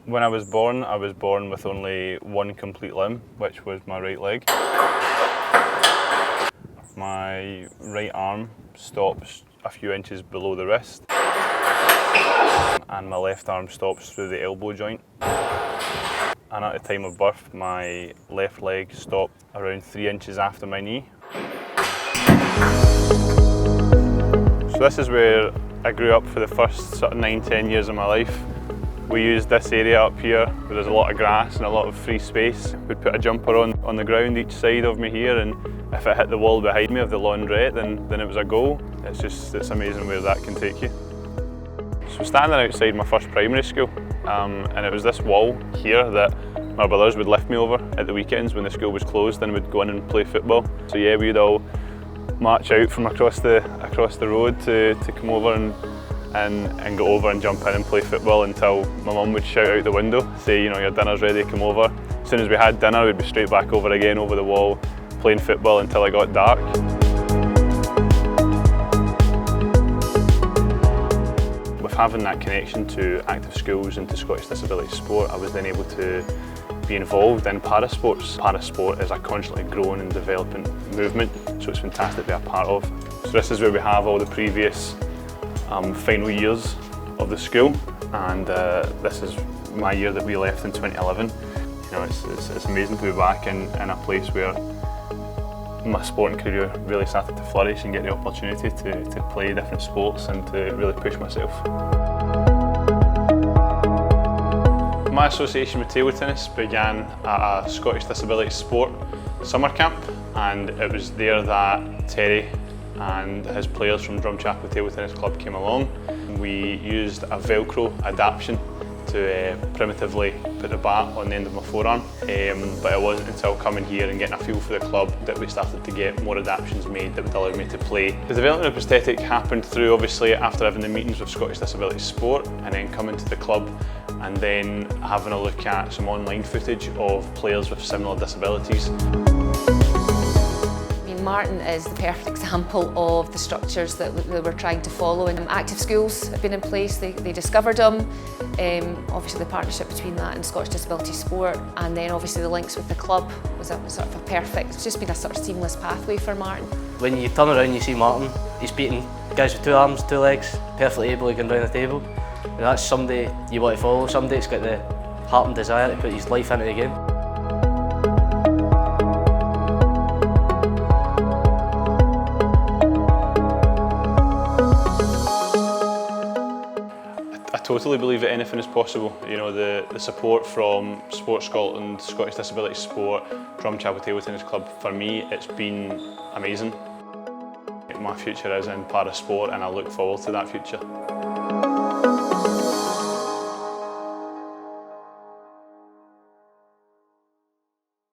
When I was born with only one complete limb, which was my right leg. My right arm stops a few inches below the wrist, and my left arm stops through the elbow joint. And at the time of birth, my left leg stopped around 3 inches after my knee. So this is where I grew up for the first sort of 9-10 years of my life. We used this area up here where there's a lot of grass and a lot of free space. We'd put a jumper on the ground each side of me here, and if it hit the wall behind me of the laundrette, then it was a goal. It's amazing where that can take you. So standing outside my first primary school, and it was this wall here that my brothers would lift me over at the weekends when the school was closed, and we'd go in and play football. So yeah, we'd all march out from across the road to come over and go over and jump in and play football until my mum would shout out the window, say, you know, your dinner's ready, come over. As soon as we had dinner, we'd be straight back over again, over the wall, playing football until it got dark. With having that connection to active schools and to Scottish disability sport, I was then able to be involved in parasports. Parasport is a constantly growing and developing movement, so it's fantastic to be a part of. So this is where we have all the previous final years of the school, and this is my year that we left in 2011. You know, it's amazing to be back in a place where my sporting career really started to flourish and get the opportunity to play different sports and to really push myself. My association with table tennis began at a Scottish Disability Sport summer camp, and it was there that Terry and his players from Drumchapel Table Tennis Club came along. We used a Velcro adaptation to primitively put the bat on the end of my forearm, but it wasn't until coming here and getting a feel for the club that we started to get more adaptations made that would allow me to play. The development of prosthetic happened through, obviously, after having the meetings with Scottish Disability Sport, and then coming to the club and then having a look at some online footage of players with similar disabilities. Martin is the perfect example of the structures that we're trying to follow. And active schools have been in place, they discovered them. Obviously the partnership between that and Scottish Disability Sport, and then obviously the links with the club was a sort of a perfect, it's just been a sort of seamless pathway for Martin. When you turn around you see Martin, he's beating guys with 2 arms, 2 legs, perfectly able to go down the table. And that's somebody you want to follow, somebody that's got the heart and desire to put his life into the game. I totally believe that anything is possible. You know, the support from Sport Scotland, Scottish Disability Sport, Drumchapel Table Tennis Club, for me it's been amazing. My future is in parasport and I look forward to that future.